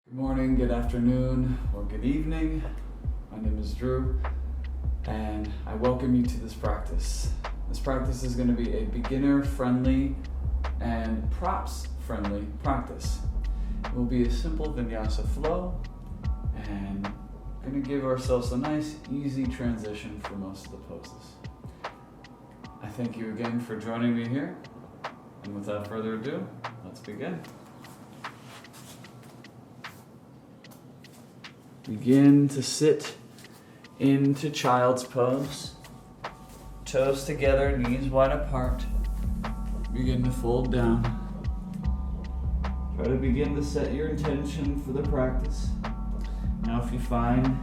Good morning, good afternoon, or good evening. My name is Drew, and I welcome you to this practice. This practice is going to be a beginner-friendly and props-friendly practice. It will be a simple vinyasa flow, and we're going to give ourselves a nice, easy transition for most of the poses. I thank you again for joining me here, and without further ado, let's begin. Begin to sit into child's pose. Toes together, knees wide apart. Begin to fold down. Try to begin to set your intention for the practice. Now if you find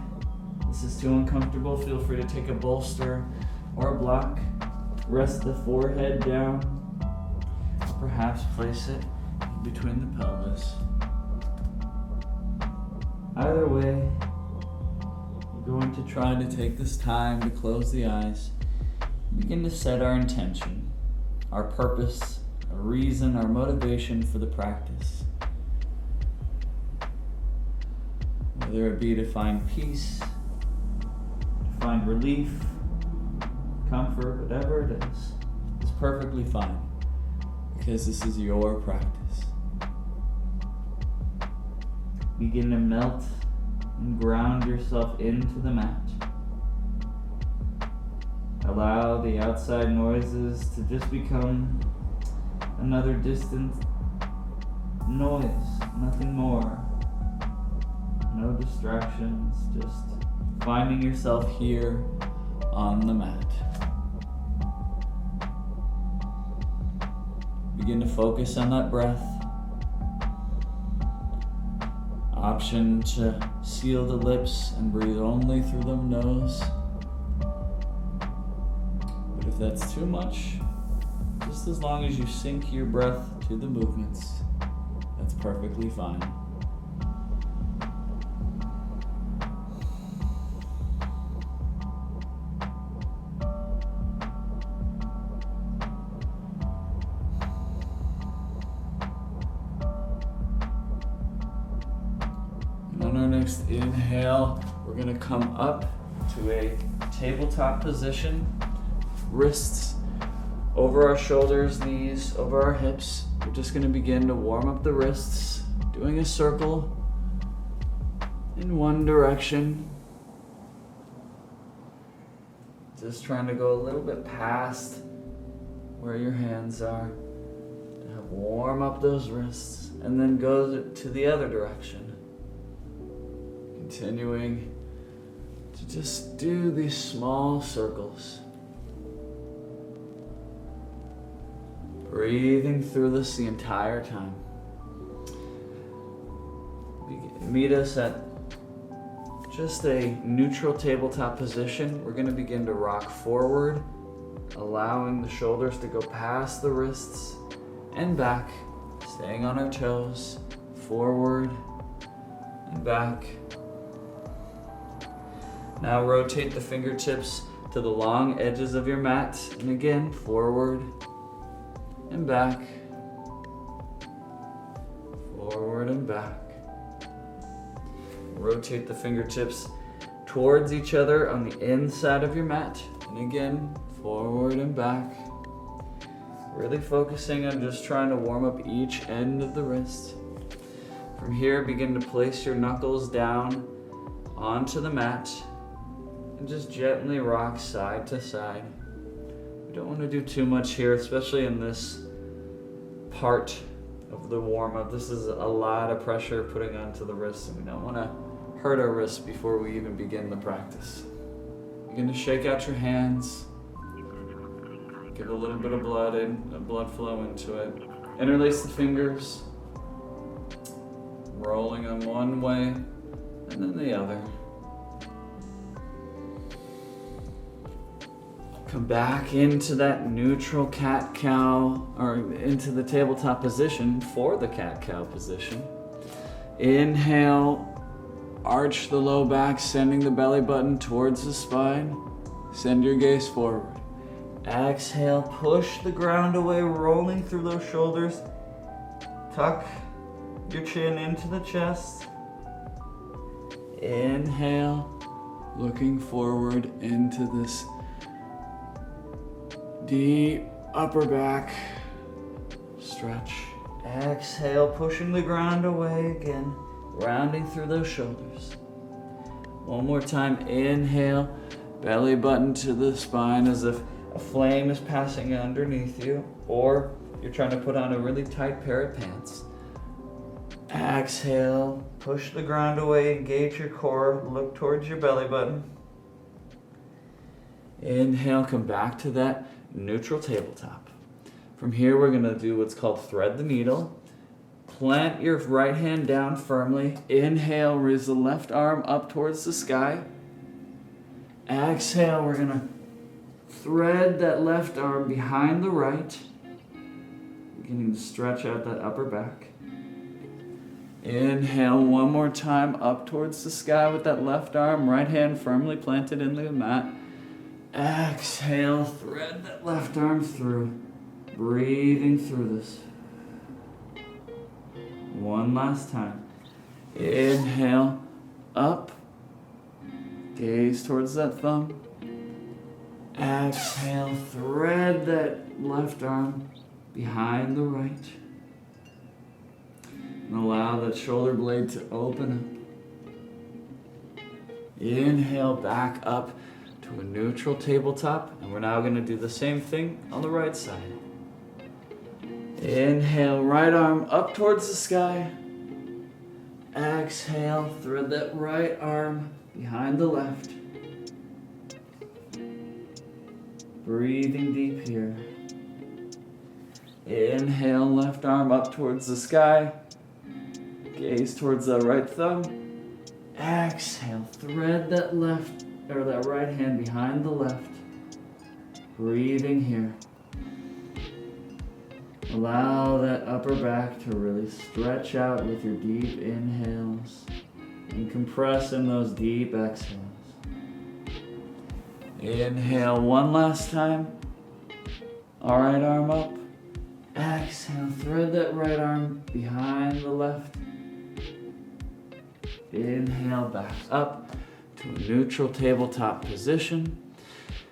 this is too uncomfortable, feel free to take a bolster or a block. Rest the forehead down. Perhaps place it in between the pelvis. Either way, we're going to try to take this time to close the eyes, begin to set our intention, our purpose, our reason, our motivation for the practice. Whether it be to find peace, to find relief, comfort, whatever it is, it's perfectly fine because this is your practice. Begin to melt and ground yourself into the mat. Allow the outside noises to just become another distant noise, nothing more. No distractions, just finding yourself here on the mat. Begin to focus on that breath. Option to seal the lips and breathe only through the nose. But if that's too much, just as long as you sync your breath to the movements, that's perfectly fine. On our next inhale, we're going to come up to a tabletop position. Wrists over our shoulders, knees over our hips. We're just going to begin to warm up the wrists, doing a circle in one direction. Just trying to go a little bit past where your hands are. To warm up those wrists and then go to the other direction. Continuing to just do these small circles. Breathing through this the entire time. Meet us at just a neutral tabletop position. We're going to begin to rock forward, allowing the shoulders to go past the wrists and back, staying on our toes, forward and back. Now rotate the fingertips to the long edges of your mat, and again, forward and back, forward and back. Rotate the fingertips towards each other on the inside of your mat, and again, forward and back. Really focusing on just trying to warm up each end of the wrist. From here, begin to place your knuckles down onto the mat. And just gently rock side to side. We don't want to do too much here, especially in this part of the warm-up. This is a lot of pressure putting onto the wrists, and we don't want to hurt our wrists before we even begin the practice. Begin to shake out your hands. Give a little bit of blood flow into it. Interlace the fingers. Rolling them one way and then the other. Come back into that neutral cat-cow, or into the tabletop position for the cat-cow position. Inhale, arch the low back, sending the belly button towards the spine. Send your gaze forward. Exhale, push the ground away, rolling through those shoulders. Tuck your chin into the chest. Inhale, looking forward into this deep upper back stretch. Exhale, pushing the ground away again, rounding through those shoulders. One more time, inhale, belly button to the spine as if a flame is passing underneath you, or you're trying to put on a really tight pair of pants. Exhale, push the ground away, engage your core, look towards your belly button. Inhale, come back to that neutral tabletop. From here, we're gonna do what's called thread the needle. Plant your right hand down firmly. Inhale, raise the left arm up towards the sky. Exhale, we're gonna thread that left arm behind the right, beginning to stretch out that upper back. Inhale one more time up towards the sky with that left arm, right hand firmly planted in the mat. Exhale, thread that left arm through, breathing through this. One last time. Inhale, up, gaze towards that thumb. Exhale, thread that left arm behind the right. And allow that shoulder blade to open up. Inhale, back up to a neutral tabletop. And we're now going to do the same thing on the right side. Inhale, right arm up towards the sky. Exhale, thread that right arm behind the left. Breathing deep here. Inhale, left arm up towards the sky. Gaze towards that right thumb. Exhale, thread that left or that right hand behind the left. Breathing here. Allow that upper back to really stretch out with your deep inhales and compress in those deep exhales. Inhale one last time. All right arm up. Exhale, thread that right arm behind the left. Inhale, back up to a neutral tabletop position.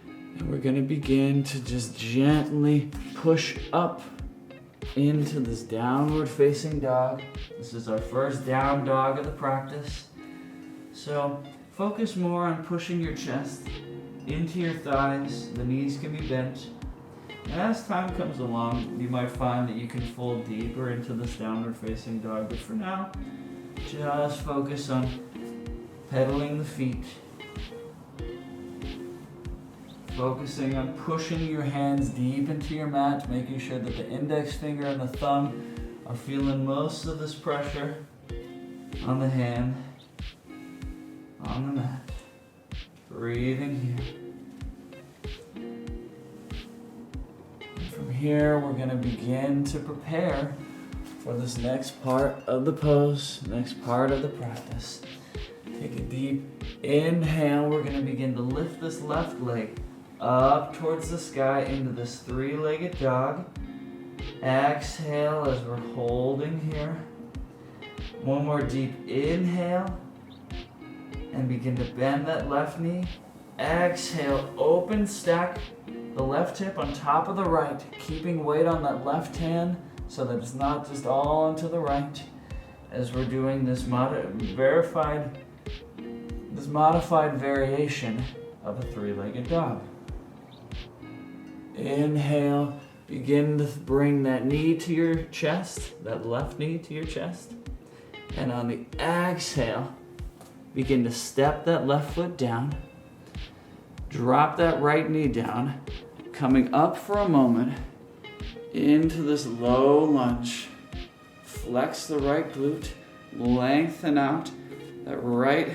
And we're going to begin to just gently push up into this downward facing dog. This is our first down dog of the practice. So focus more on pushing your chest into your thighs. The knees can be bent. And as time comes along, you might find that you can fold deeper into this downward facing dog. But for now, just focus on pedaling the feet. Focusing on pushing your hands deep into your mat, making sure that the index finger and the thumb are feeling most of this pressure on the hand, on the mat. Breathing here. And from here, we're going to begin to prepare for this next part of the pose, next part of the practice. Take a deep inhale. We're going to begin to lift this left leg up towards the sky into this three-legged dog. Exhale as we're holding here. One more deep inhale. And begin to bend that left knee. Exhale, open, stack the left hip on top of the right, keeping weight on that left hand so that it's not just all onto the right as we're doing this modified variation of a three-legged dog. Inhale, begin to bring that knee to your chest, that left knee to your chest. And on the exhale, begin to step that left foot down. Drop that right knee down, coming up for a moment into this low lunge. Flex the right glute, lengthen out that right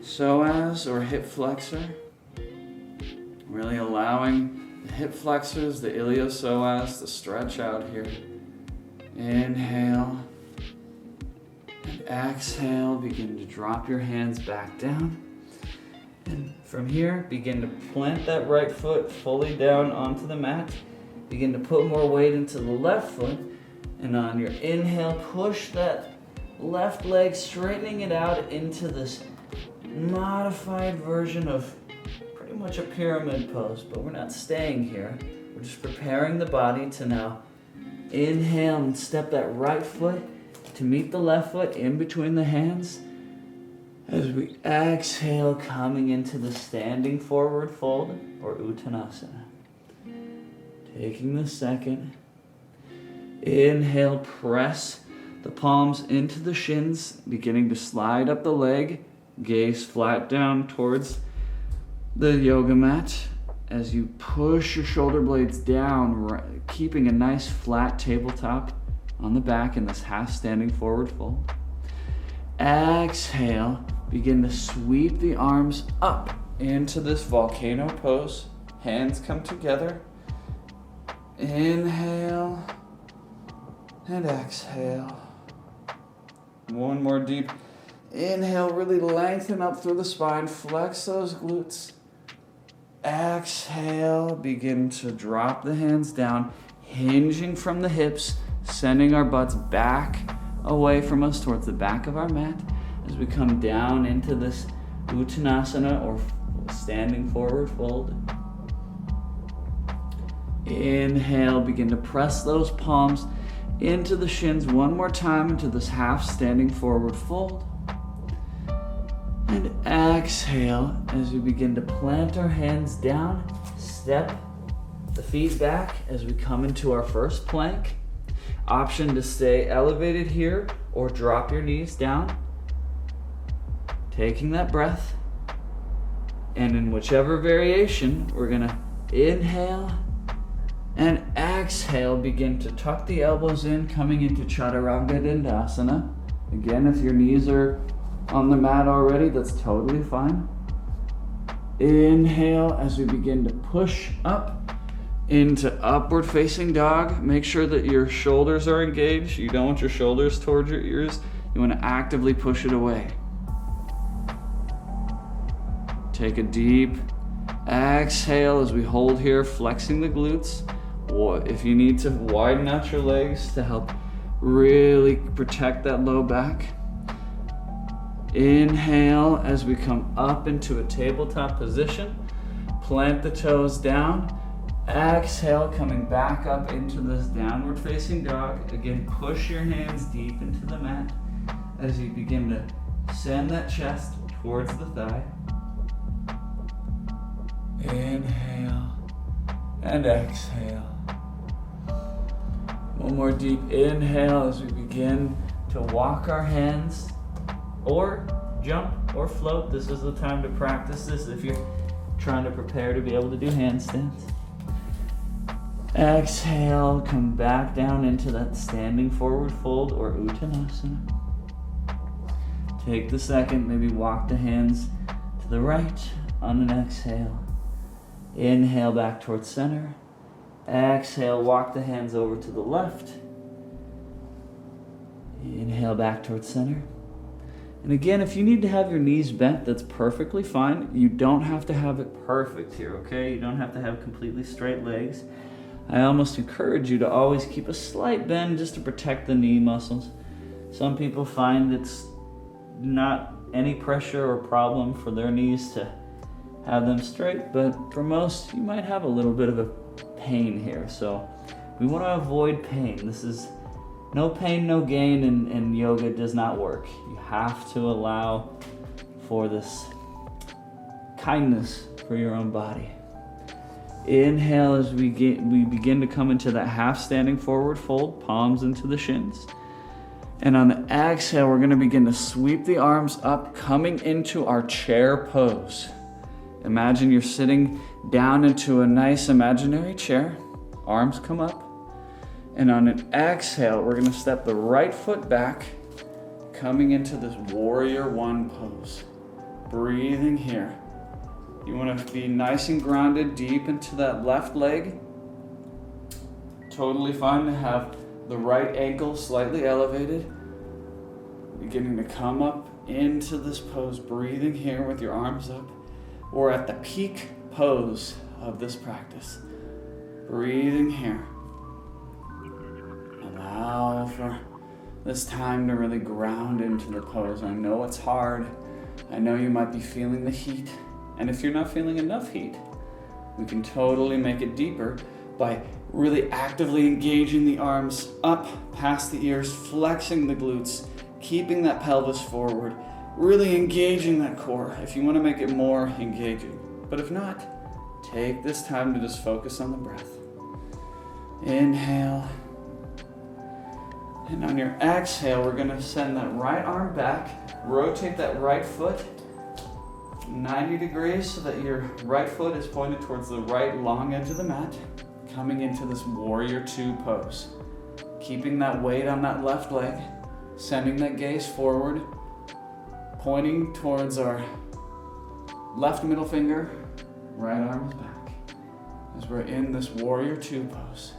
psoas or hip flexor. Really allowing the hip flexors, the iliopsoas to stretch out here. Inhale and exhale. Begin to drop your hands back down. And from here, begin to plant that right foot fully down onto the mat. Begin to put more weight into the left foot. And on your inhale, push that left leg, straightening it out into this modified version of pretty much a pyramid pose, but we're not staying here. We're just preparing the body to now inhale and step that right foot to meet the left foot in between the hands. As we exhale, coming into the standing forward fold or Uttanasana. Taking the second. Inhale, press the palms into the shins, beginning to slide up the leg, gaze flat down towards the yoga mat. As you push your shoulder blades down, keeping a nice flat tabletop on the back in this half standing forward fold. Exhale, begin to sweep the arms up into this volcano pose. Hands come together. Inhale and exhale. One more deep inhale, really lengthen up through the spine, flex those glutes. Exhale, begin to drop the hands down, hinging from the hips, sending our butts back away from us towards the back of our mat as we come down into this Uttanasana or standing forward fold. Inhale, begin to press those palms into the shins one more time into this half standing forward fold. And exhale as we begin to plant our hands down, step the feet back as we come into our first plank. Option to stay elevated here or drop your knees down. Taking that breath. And in whichever variation, we're gonna inhale and exhale, begin to tuck the elbows in, coming into Chaturanga Dandasana. Again, if your knees are on the mat already, that's totally fine. Inhale as we begin to push up into upward facing dog. Make sure that your shoulders are engaged. You don't want your shoulders towards your ears. You want to actively push it away. Take a deep exhale as we hold here, flexing the glutes. Or if you need to widen out your legs to help really protect that low back. Inhale as we come up into a tabletop position. Plant the toes down. Exhale, coming back up into this downward facing dog. Again, push your hands deep into the mat as you begin to send that chest towards the thigh. Inhale and exhale. One more deep inhale as we begin to walk our hands or jump or float. This is the time to practice this if you're trying to prepare to be able to do handstands. Exhale, come back down into that standing forward fold or Uttanasana. Take the second, maybe walk the hands to the right on an exhale. Inhale back towards center. Exhale, walk the hands over to the left. Inhale back towards center. And again, if you need to have your knees bent, that's perfectly fine. You don't have to have it perfect here, okay? You don't have to have completely straight legs. I almost encourage you to always keep a slight bend just to protect the knee muscles. Some people find it's not any pressure or problem for their knees to have them straight, but for most, you might have a little bit of a pain here. So we want to avoid pain. This is no pain, no gain, and yoga does not work. You have to allow for this kindness for your own body. Inhale as we begin to come into that half standing forward fold, palms into the shins. And on the exhale, we're going to begin to sweep the arms up, coming into our chair pose. Imagine you're sitting down into a nice imaginary chair. Arms come up. And on an exhale, we're going to step the right foot back, coming into this warrior one pose. Breathing here. You want to be nice and grounded deep into that left leg. Totally fine to have the right ankle slightly elevated. Beginning to come up into this pose, breathing here with your arms up. We're at the peak pose of this practice. Breathing here. Allow for this time to really ground into the pose. I know it's hard. I know you might be feeling the heat. And if you're not feeling enough heat, we can totally make it deeper by really actively engaging the arms up past the ears, flexing the glutes, keeping that pelvis forward, really engaging that core if you want to make it more engaging. But if not, take this time to just focus on the breath. Inhale. And on your exhale, we're going to send that right arm back, rotate that right foot 90 degrees so that your right foot is pointed towards the right long edge of the mat, coming into this warrior two pose. Keeping that weight on that left leg, sending that gaze forward, pointing towards our left middle finger, right arm is back, as we're in this warrior two pose.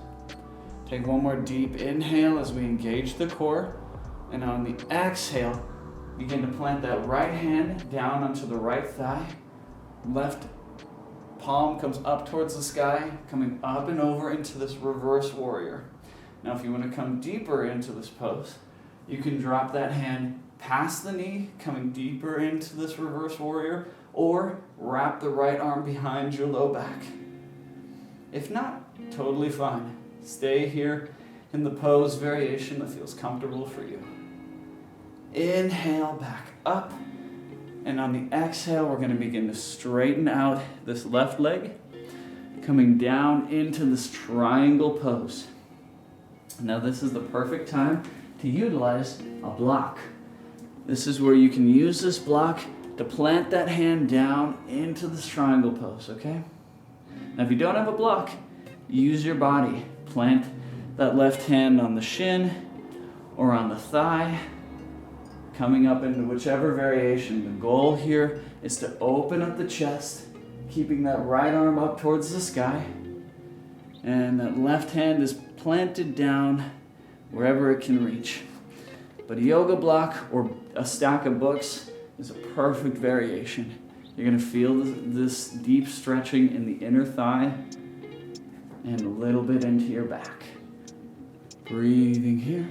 Take one more deep inhale as we engage the core, and on the exhale, begin to plant that right hand down onto the right thigh. Left palm comes up towards the sky, coming up and over into this reverse warrior. Now, if you want to come deeper into this pose, you can drop that hand past the knee, coming deeper into this reverse warrior, or wrap the right arm behind your low back. If not, totally fine. Stay here in the pose variation that feels comfortable for you. Inhale back up, and on the exhale, we're going to begin to straighten out this left leg, coming down into this triangle pose. Now, this is the perfect time to utilize a block. This is where you can use this block to plant that hand down into this triangle pose, okay? Now, if you don't have a block, use your body. Plant that left hand on the shin or on the thigh, coming up into whichever variation. The goal here is to open up the chest, keeping that right arm up towards the sky, and that left hand is planted down wherever it can reach. But a yoga block or a stack of books is a perfect variation. You're going to feel this deep stretching in the inner thigh and a little bit into your back. Breathing here.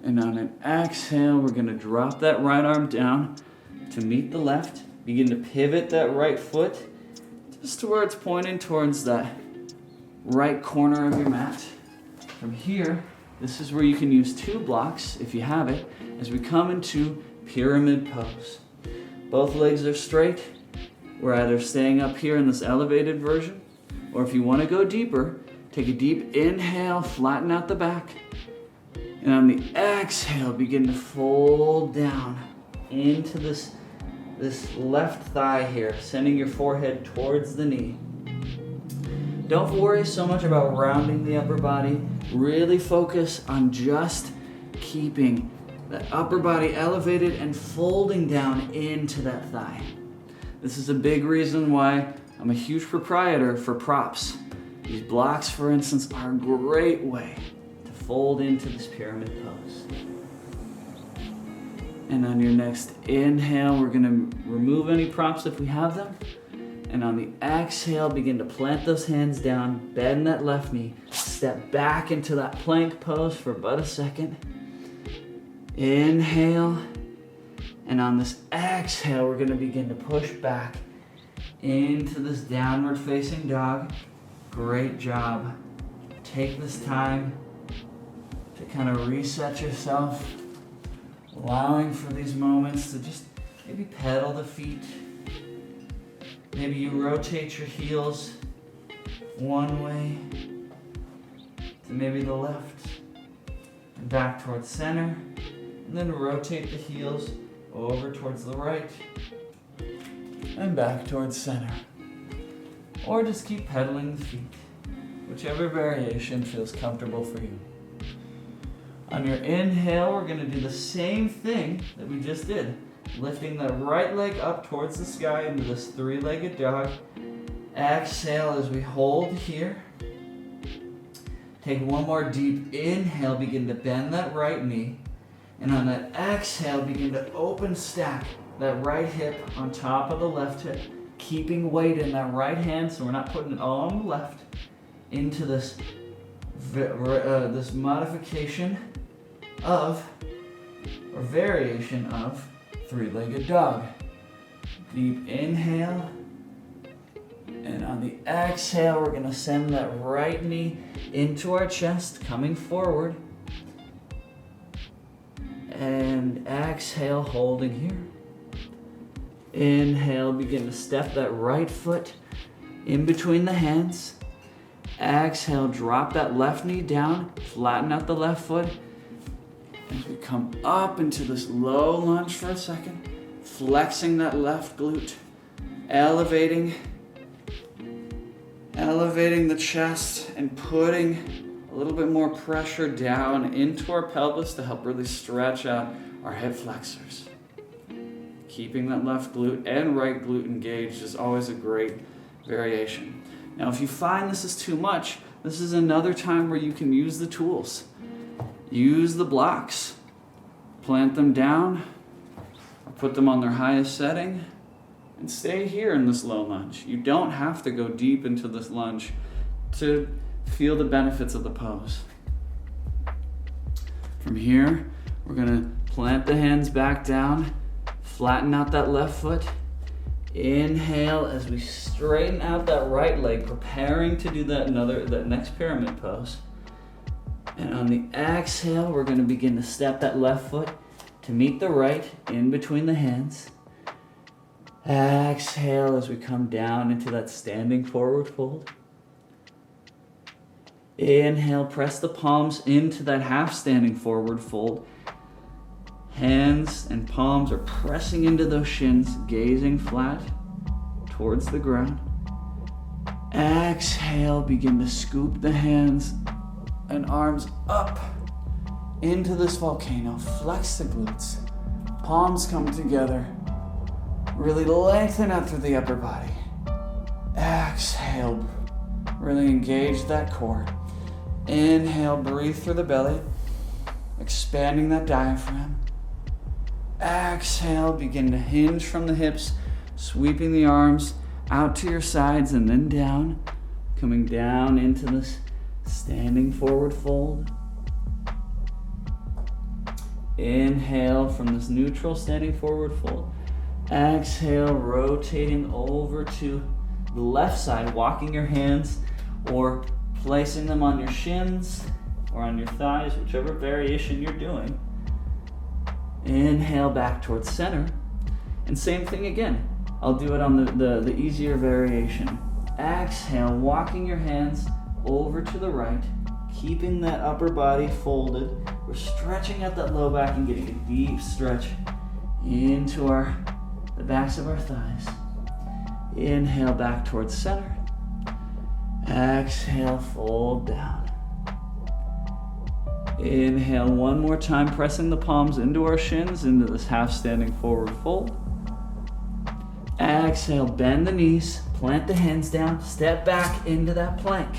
And on an exhale, we're going to drop that right arm down to meet the left. Begin to pivot that right foot just to where it's pointing towards that right corner of your mat. From here, this is where you can use two blocks, if you have it, as we come into pyramid pose. Both legs are straight. We're either staying up here in this elevated version, or if you want to go deeper, take a deep inhale, flatten out the back, and on the exhale, begin to fold down into this left thigh here, sending your forehead towards the knee. Don't worry so much about rounding the upper body. Really focus on just keeping the upper body elevated and folding down into that thigh. This is a big reason why I'm a huge proprietor for props. These blocks, for instance, are a great way to fold into this pyramid pose. And on your next inhale, we're going to remove any props if we have them. And on the exhale, begin to plant those hands down, bend that left knee, step back into that plank pose for about a second. Inhale. And on this exhale, we're going to begin to push back into this downward facing dog. Great job. Take this time to kind of reset yourself, allowing for these moments to just maybe pedal the feet. Maybe you rotate your heels one way to maybe the left and back towards center, and then rotate the heels over towards the right and back towards center. Or just keep pedaling the feet, whichever variation feels comfortable for you. On your inhale, we're going to do the same thing that we just did. Lifting the right leg up towards the sky into this three-legged dog. Exhale as we hold here. Take one more deep inhale, begin to bend that right knee. And on that exhale, begin to open stack that right hip on top of the left hip, keeping weight in that right hand so we're not putting it all on the left, into this modification of, or variation of, three-legged dog. Deep inhale, and on the exhale, we're gonna send that right knee into our chest, coming forward. And exhale, holding here. Inhale, begin to step that right foot in between the hands. Exhale, drop that left knee down, flatten out the left foot. As we come up into this low lunge for a second, flexing that left glute, elevating the chest and putting a little bit more pressure down into our pelvis to help really stretch out our hip flexors. Keeping that left glute and right glute engaged is always a great variation. Now, if you find this is too much, this is another time where you can use the tools. Use the blocks. Plant them down, or put them on their highest setting, and stay here in this low lunge. You don't have to go deep into this lunge to feel the benefits of the pose. From here, we're gonna plant the hands back down, flatten out that left foot. Inhale as we straighten out that right leg, preparing to do that next pyramid pose. And on the exhale, we're gonna begin to step that left foot to meet the right in between the hands. Exhale as we come down into that standing forward fold. Inhale, press the palms into that half standing forward fold. Hands and palms are pressing into those shins, gazing flat towards the ground. Exhale, begin to scoop the hands and arms up into this volcano. Flex the glutes. Palms come together. Really lengthen out through the upper body. Exhale, really engage that core. Inhale, breathe through the belly, expanding that diaphragm. Exhale, begin to hinge from the hips, sweeping the arms out to your sides and then down, coming down into this standing forward fold. Inhale from this neutral standing forward fold. Exhale, rotating over to the left side, walking your hands or placing them on your shins or on your thighs, whichever variation you're doing. Inhale back towards center. And same thing again. I'll do it on the easier variation. Exhale, walking your hands over to the right, keeping that upper body folded. We're stretching out that low back and getting a deep stretch into the backs of our thighs. Inhale back towards center. Exhale, fold down. Inhale one more time, pressing the palms into our shins, into this half standing forward fold. Exhale, bend the knees, plant the hands down, step back into that plank.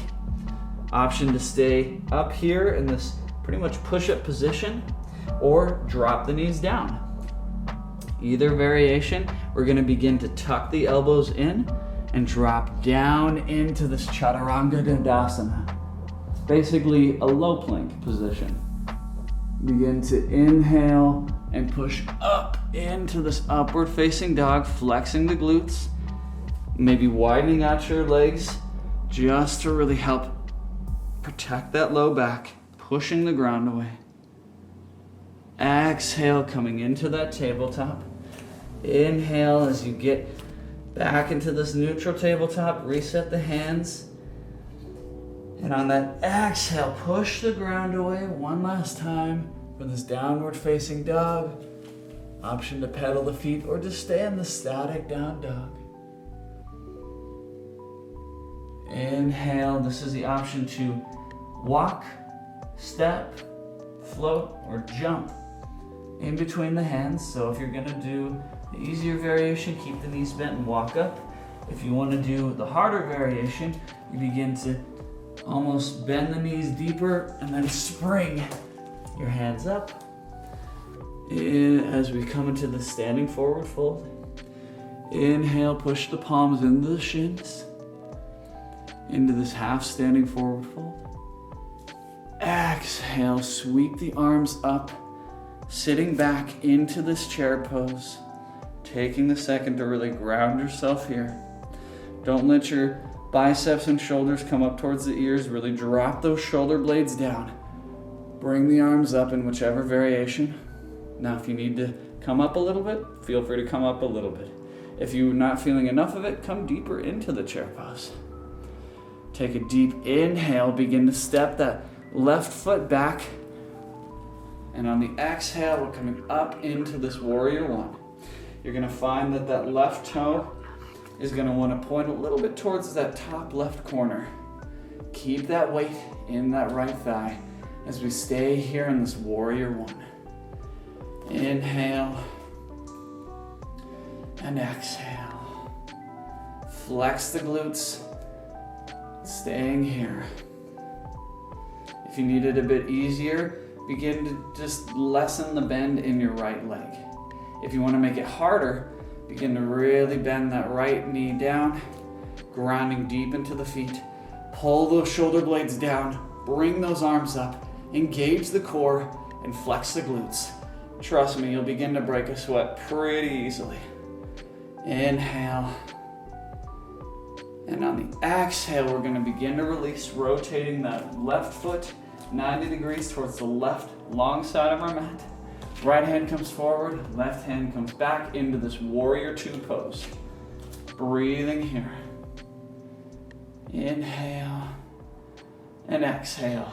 Option to stay up here in this pretty much push-up position or drop the knees down. Either variation, we're gonna begin to tuck the elbows in and drop down into this Chaturanga Dandasana. It's basically a low plank position. Begin to inhale and push up into this upward facing dog, flexing the glutes, maybe widening out your legs just to really help protect that low back, pushing the ground away. Exhale, coming into that tabletop. Inhale as you get back into this neutral tabletop, reset the hands. And on that exhale, push the ground away one last time for this downward facing dog. Option to pedal the feet or just stay in the static down dog. Inhale, this is the option to walk, step, float, or jump in between the hands. So if you're gonna do the easier variation, keep the knees bent and walk up. If you wanna do the harder variation, you begin to almost bend the knees deeper and then spring your hands up. As we come into the standing forward fold. Inhale, push the palms into the shins, into this half standing forward fold. exhale, sweep the arms up, sitting back into this chair pose, taking the second to really ground yourself here. Don't let your biceps and shoulders come up towards the ears. Really drop those shoulder blades down. Bring the arms up in whichever variation. Now, if you need to come up a little bit, feel free to come up a little bit. If you're not feeling enough of it, come deeper into the chair pose. Take a deep inhale, begin to step that left foot back. And on the exhale, we're coming up into this warrior one. You're gonna find that that left toe is gonna wanna point a little bit towards that top left corner. Keep that weight in that right thigh as we stay here in this warrior one. Inhale and exhale. Flex the glutes, staying here. If you need it a bit easier, begin to just lessen the bend in your right leg. If you want to make it harder, begin to really bend that right knee down, grounding deep into the feet. Pull those shoulder blades down, bring those arms up, engage the core, and flex the glutes. Trust me, you'll begin to break a sweat pretty easily. Inhale. And on the exhale, we're going to begin to release, rotating that left foot 90 degrees towards the left long side of our mat. Right hand comes forward, left hand comes back into this warrior two pose. Breathing here. Inhale and exhale.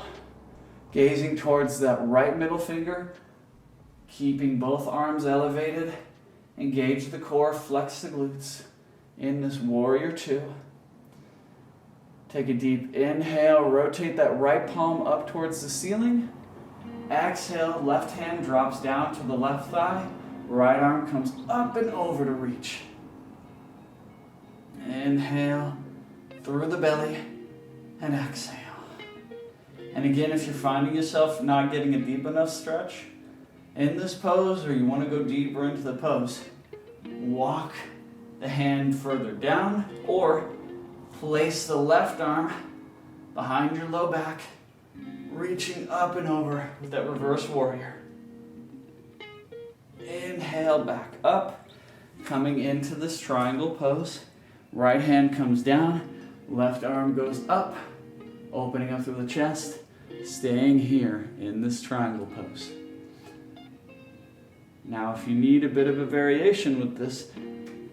Gazing towards that right middle finger, keeping both arms elevated. Engage the core, flex the glutes in this warrior two. Take a deep inhale, rotate that right palm up towards the ceiling. Exhale, left hand drops down to the left thigh. Right arm comes up and over to reach. Inhale through the belly and exhale. And again, if you're finding yourself not getting a deep enough stretch in this pose, or you want to go deeper into the pose, walk the hand further down or place the left arm behind your low back, reaching up and over with that reverse warrior. Inhale back up, coming into this triangle pose. Right hand comes down, left arm goes up, opening up through the chest, staying here in this triangle pose. Now, if you need a bit of a variation with this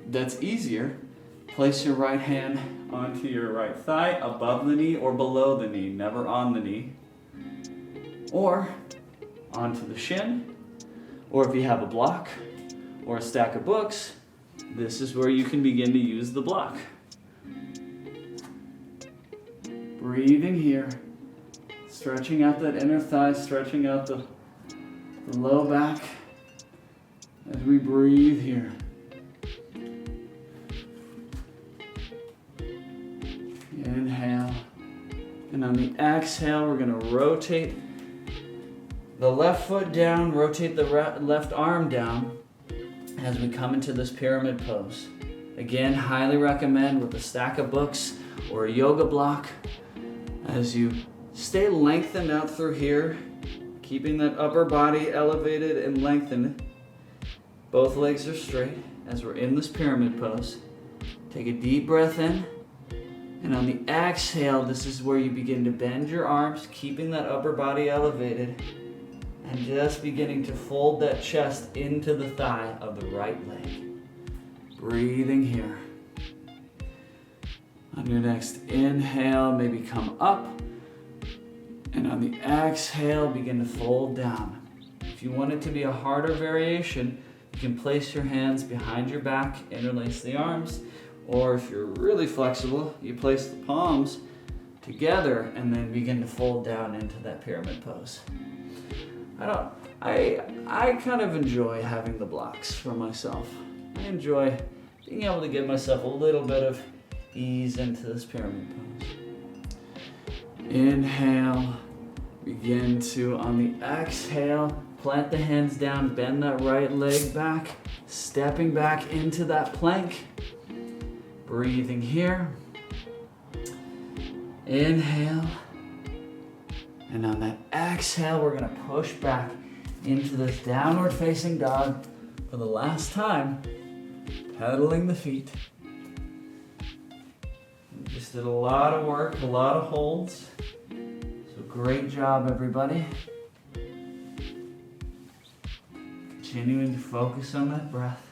that's easier, place your right hand onto your right thigh, above the knee or below the knee, never on the knee. Or onto the shin, or if you have a block or a stack of books, this is where you can begin to use the block. Breathing here, stretching out that inner thigh, stretching out the low back as we breathe here. Inhale, and on the exhale, we're going to rotate the left foot down, rotate the left arm down as we come into this pyramid pose. Again, highly recommend with a stack of books or a yoga block as you stay lengthened out through here, keeping that upper body elevated and lengthened. Both legs are straight as we're in this pyramid pose. Take a deep breath in. And on the exhale, this is where you begin to bend your arms, keeping that upper body elevated, and just beginning to fold that chest into the thigh of the right leg. Breathing here. On your next inhale, maybe come up. And on the exhale, begin to fold down. If you want it to be a harder variation, you can place your hands behind your back, interlace the arms, or if you're really flexible, you place the palms together and then begin to fold down into that pyramid pose. I kind of enjoy having the blocks for myself. I enjoy being able to give myself a little bit of ease into this pyramid pose. Inhale, begin to, on the exhale, plant the hands down, bend that right leg back, stepping back into that plank. Breathing here. Inhale And on that exhale, we're gonna push back into this downward facing dog for the last time, pedaling the feet. We just did a lot of work, a lot of holds. So great job, everybody. Continuing to focus on that breath.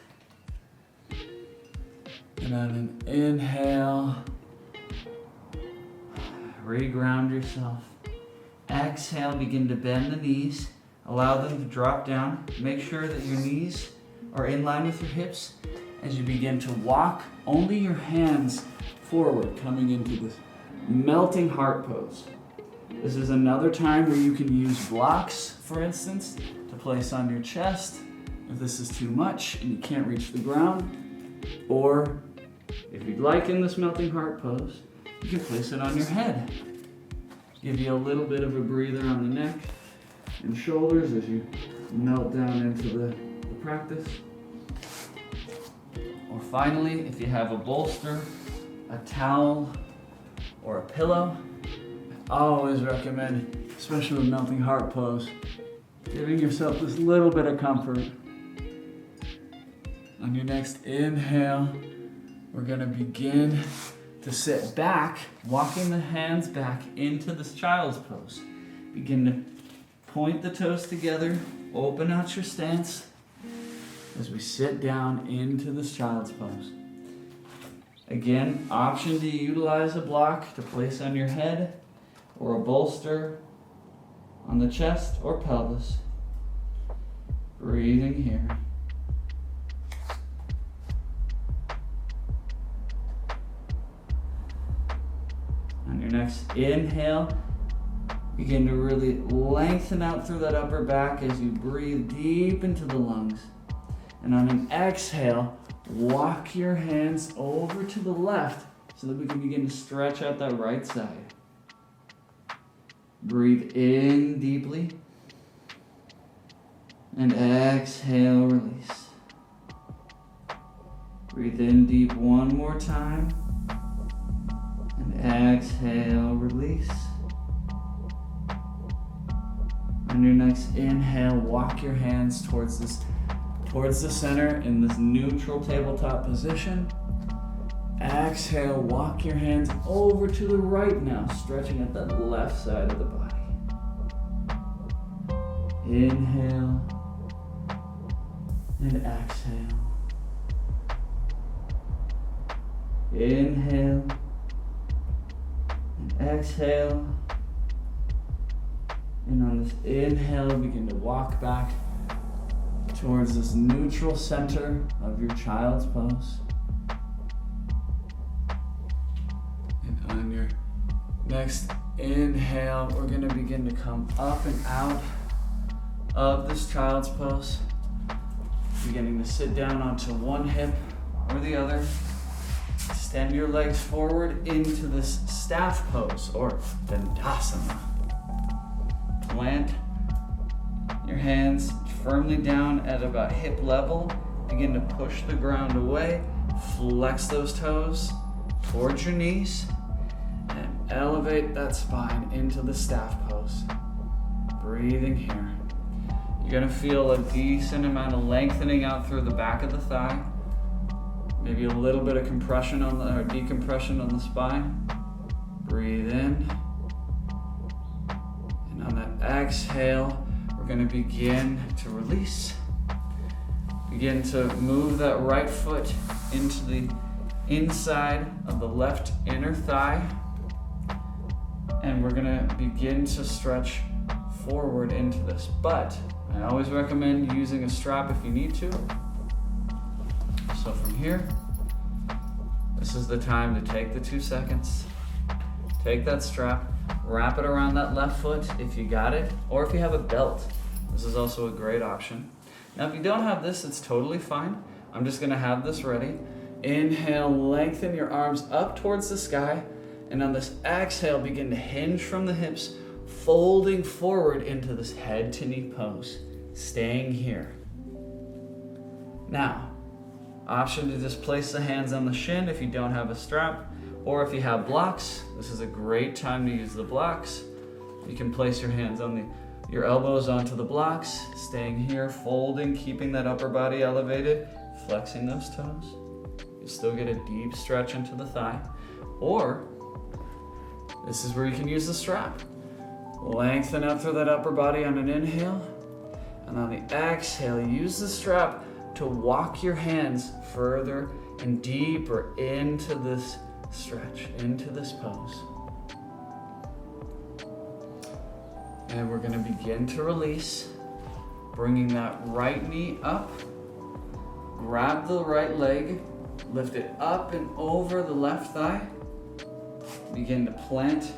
And on an inhale, reground yourself. Exhale, begin to bend the knees. Allow them to drop down. Make sure that your knees are in line with your hips as you begin to walk only your hands forward, coming into this melting heart pose. This is another time where you can use blocks, for instance, to place on your chest if this is too much and you can't reach the ground. Or if you'd like, in this melting heart pose, you can place it on your head. Give you a little bit of a breather on the neck and shoulders as you melt down into the practice. Or finally, if you have a bolster, a towel, or a pillow, I always recommend, especially with melting heart pose, giving yourself this little bit of comfort. On your next inhale, we're gonna begin to sit back, walking the hands back into this child's pose. Begin to point the toes together, open out your stance as we sit down into this child's pose. Again, option to utilize a block to place on your head or a bolster on the chest or pelvis. Breathing here. On your next inhale, begin to really lengthen out through that upper back as you breathe deep into the lungs. And on an exhale, walk your hands over to the left so that we can begin to stretch out that right side. Breathe in deeply. And exhale, release. Breathe in deep one more time. And exhale, release. On your next inhale, walk your hands towards the center in this neutral tabletop position. Exhale, walk your hands over to the right now, stretching at that left side of the body. Inhale and exhale. Inhale and exhale. And on this inhale, begin to walk back towards this neutral center of your child's pose. And on your next inhale, we're going to begin to come up and out of this child's pose. Beginning to sit down onto one hip or the other. Extend your legs forward into this staff pose or Dandasana. Plant your hands firmly down at about hip level. Begin to push the ground away. Flex those toes towards your knees and elevate that spine into the staff pose. Breathing here. You're gonna feel a decent amount of lengthening out through the back of the thigh. Maybe a little bit of compression or decompression on the spine. Breathe in. And on that exhale, we're gonna begin to release. Begin to move that right foot into the inside of the left inner thigh. And we're gonna begin to stretch forward into this. But I always recommend using a strap if you need to. So from here, this is the time to take the 2 seconds. Take that strap, wrap it around that left foot if you got it, or if you have a belt. This is also a great option. Now if you don't have this, it's totally fine. I'm just gonna have this ready. Inhale, lengthen your arms up towards the sky, and on this exhale, begin to hinge from the hips, folding forward into this head to knee pose, staying here. Now, option to just place the hands on the shin if you don't have a strap, or if you have blocks, this is a great time to use the blocks. You can place your hands on your elbows onto the blocks, staying here, folding, keeping that upper body elevated, flexing those toes. You still get a deep stretch into the thigh. Or, this is where you can use the strap. Lengthen out through that upper body on an inhale, and on the exhale, use the strap to walk your hands further and deeper into this stretch, into this pose. And we're gonna begin to release, bringing that right knee up, grab the right leg, lift it up and over the left thigh, begin to plant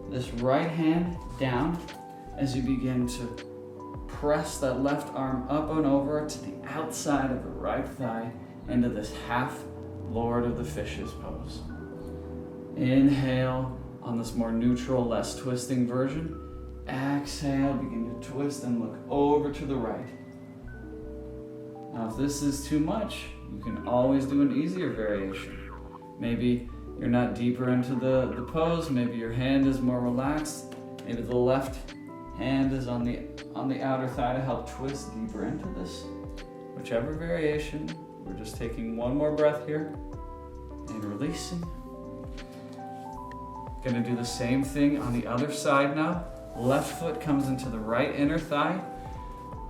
this right hand down as you begin to press that left arm up and over to the outside of the right thigh into this half Lord of the Fishes pose. Inhale on this more neutral, less twisting version. Exhale, begin to twist and look over to the right. Now, if this is too much, you can always do an easier variation. Maybe you're not deeper into the pose, maybe your hand is more relaxed, maybe the left hand is on the outer thigh to help twist deeper into this. Whichever variation, we're just taking one more breath here and releasing. Gonna do the same thing on the other side now. Left foot comes into the right inner thigh.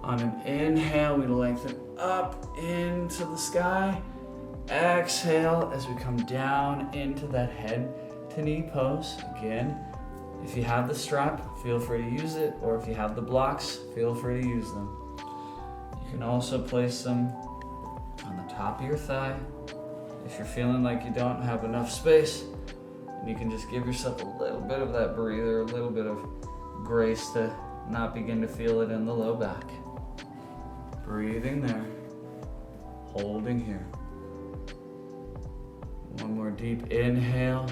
On an inhale, we lengthen up into the sky. Exhale as we come down into that head to knee pose. Again, if you have the strap, feel free to use it, or if you have the blocks, feel free to use them. You can also place them on the top of your thigh. If you're feeling like you don't have enough space, you can just give yourself a little bit of that breather, a little bit of grace to not begin to feel it in the low back. Breathing there, holding here. One more deep inhale.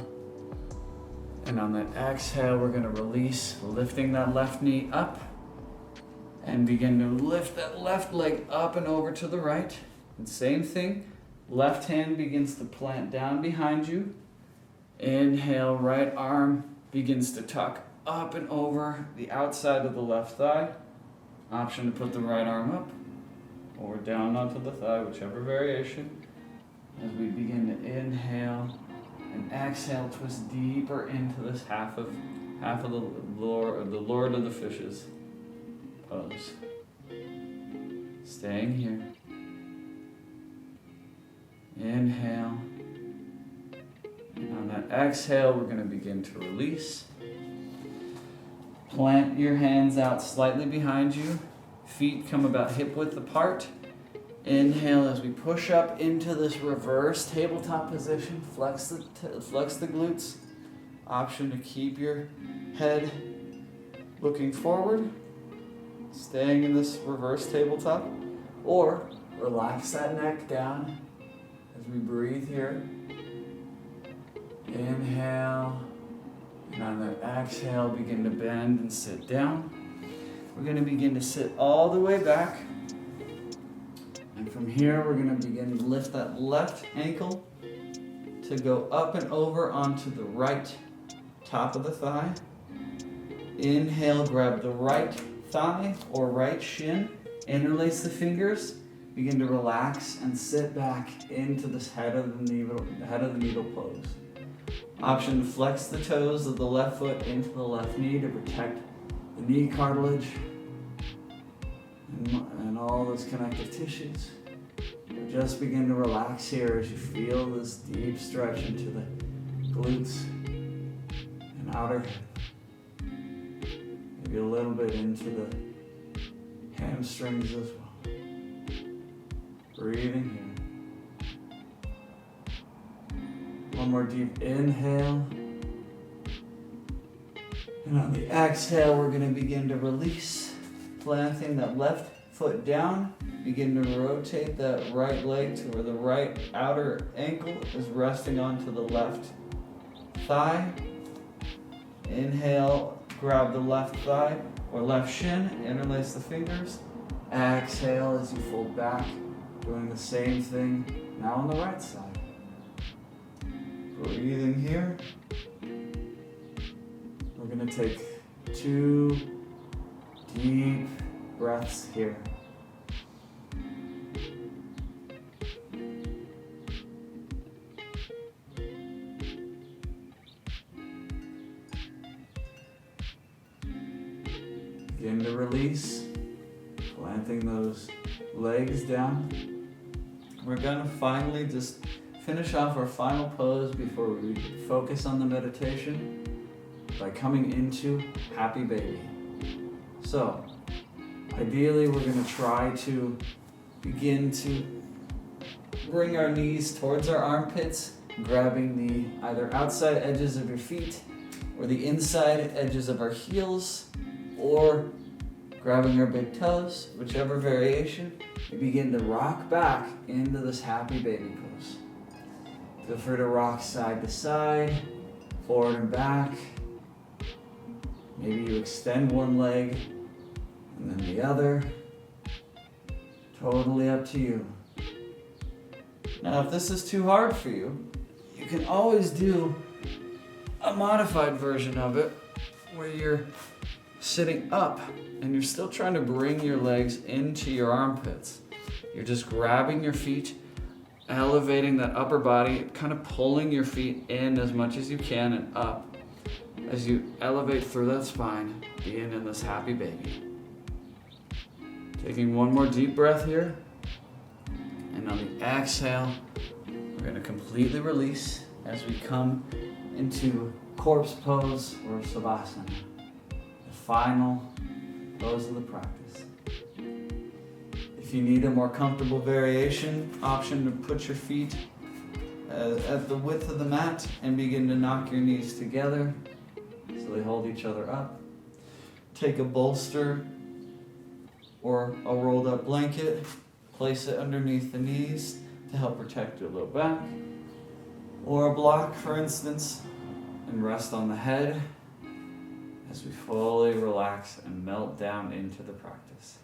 And on that exhale, we're gonna release, lifting that left knee up and begin to lift that left leg up and over to the right. And same thing, left hand begins to plant down behind you. Inhale, right arm begins to tuck up and over the outside of the left thigh. Option to put the right arm up or down onto the thigh, whichever variation. As we begin to inhale and exhale, twist deeper into this half of the Lord of the Fishes pose. Staying here. Inhale. And on that exhale, we're going to begin to release. Plant your hands out slightly behind you. Feet come about hip width apart. Inhale as we push up into this reverse tabletop position. Flex the glutes. Option to keep your head looking forward, staying in this reverse tabletop, or relax that neck down as we breathe here. Inhale, and on that exhale, begin to bend and sit down. We're going to begin to sit all the way back. And from here, we're going to begin to lift that left ankle to go up and over onto the right top of the thigh. Inhale, grab the right thigh or right shin, interlace the fingers, begin to relax and sit back into this head of the needle pose. Option to flex the toes of the left foot into the left knee to protect the knee cartilage and all those connective tissues. Just begin to relax here as you feel this deep stretch into the glutes and outer hip. Maybe a little bit into the hamstrings as well. Breathing here. One more deep inhale. And on the exhale, we're going to begin to release, planting that left foot down. Begin to rotate that right leg to where the right outer ankle is resting onto the left thigh. Inhale, grab the left thigh or left shin, interlace the fingers. Exhale as you fold back, doing the same thing now on the right side. Breathing here. We're going to take 2 deep breaths here. Begin to release, planting those legs down. We're gonna finally just finish off our final pose before we focus on the meditation by coming into Happy Baby. So, ideally we're gonna try to begin to bring our knees towards our armpits, grabbing the either outside edges of your feet or the inside edges of our heels, or grabbing our big toes, whichever variation. We begin to rock back into this Happy Baby pose. Feel free to rock side to side, forward and back. Maybe you extend one leg and then the other. Totally up to you. Now, if this is too hard for you, you can always do a modified version of it where you're sitting up and you're still trying to bring your legs into your armpits. You're just grabbing your feet, elevating that upper body, kind of pulling your feet in as much as you can and up as you elevate through that spine, being in this Happy Baby. Taking one more deep breath here, and on the exhale, we're going to completely release as we come into corpse pose or savasana, the final pose of the practice. If you need a more comfortable variation option, to put your feet at the width of the mat and begin to knock your knees together so they hold each other up. Take a bolster or a rolled up blanket, place it underneath the knees to help protect your low back, or a block, for instance, and rest on the head as we fully relax and melt down into the practice,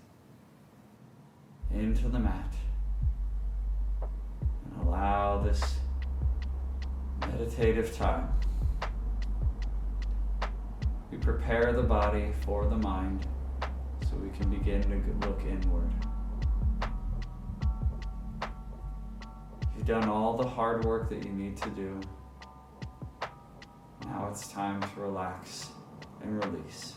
into the mat, and allow this meditative time. We prepare the body for the mind so we can begin to look inward. You've done all the hard work that you need to do. Now it's time to relax and release.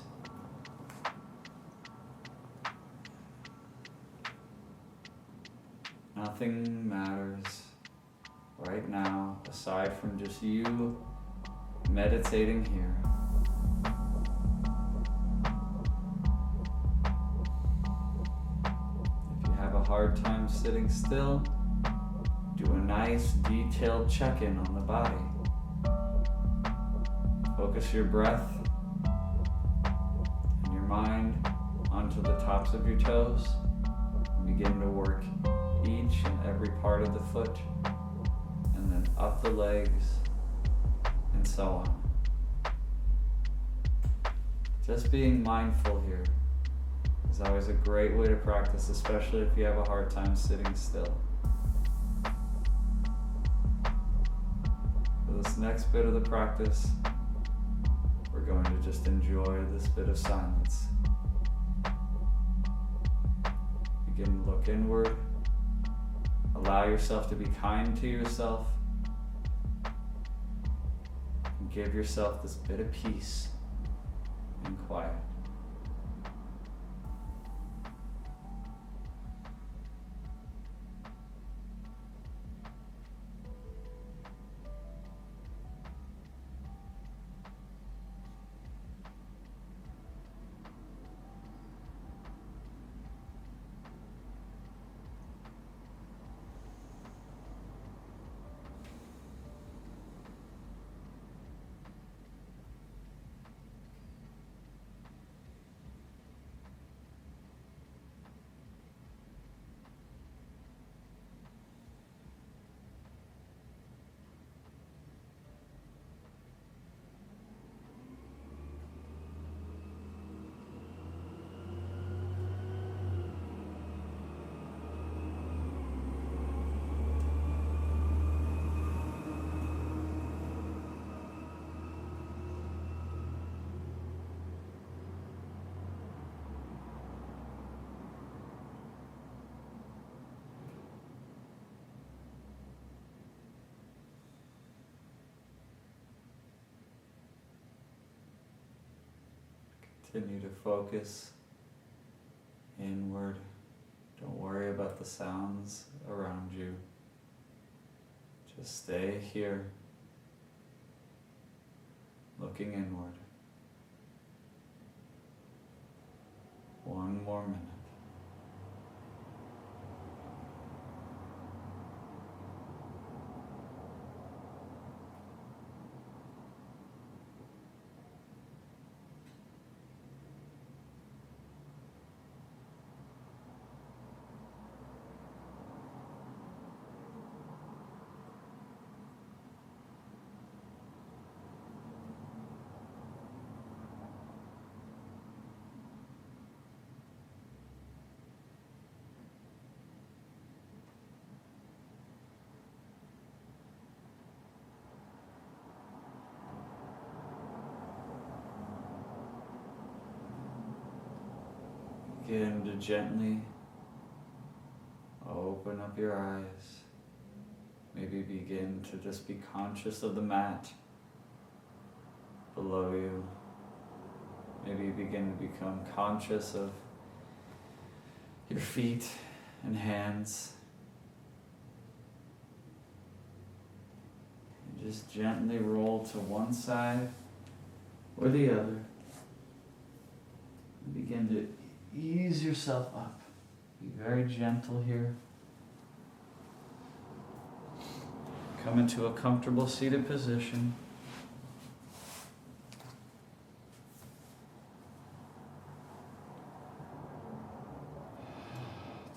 Nothing matters right now aside from just you meditating here. If you have a hard time sitting still, do a nice detailed check-in on the body. Focus your breath and your mind onto the tops of your toes and begin to work each and every part of the foot and then up the legs and so on. Just being mindful here is always a great way to practice, especially if you have a hard time sitting still. For this next bit of the practice, we're going to just enjoy this bit of silence. Begin to look inward. Allow yourself to be kind to yourself. And give yourself this bit of peace and quiet. Continue to focus inward. Don't worry about the sounds around you. Just stay here, looking inward. One more minute. Begin to gently open up your eyes. Maybe begin to just be conscious of the mat below you. Maybe begin to become conscious of your feet and hands. And just gently roll to one side or the other. And begin to ease yourself up. Be very gentle here. Come into a comfortable seated position.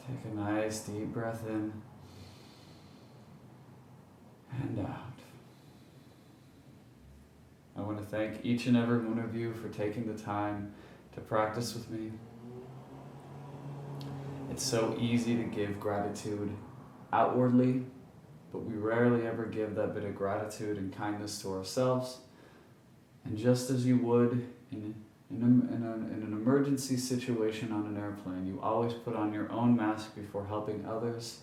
Take a nice deep breath in and out. I want to thank each and every one of you for taking the time to practice with me. It's so easy to give gratitude outwardly, but we rarely ever give that bit of gratitude and kindness to ourselves. And just as you would in an emergency situation on an airplane, you always put on your own mask before helping others.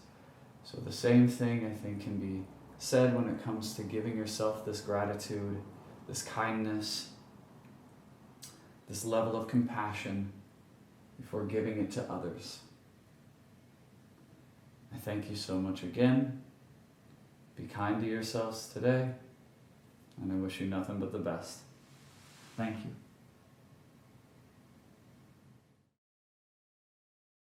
So the same thing, I think, can be said when it comes to giving yourself this gratitude, this kindness, this level of compassion before giving it to others. I thank you so much again. Be kind to yourselves today, and I wish you nothing but the best. Thank you.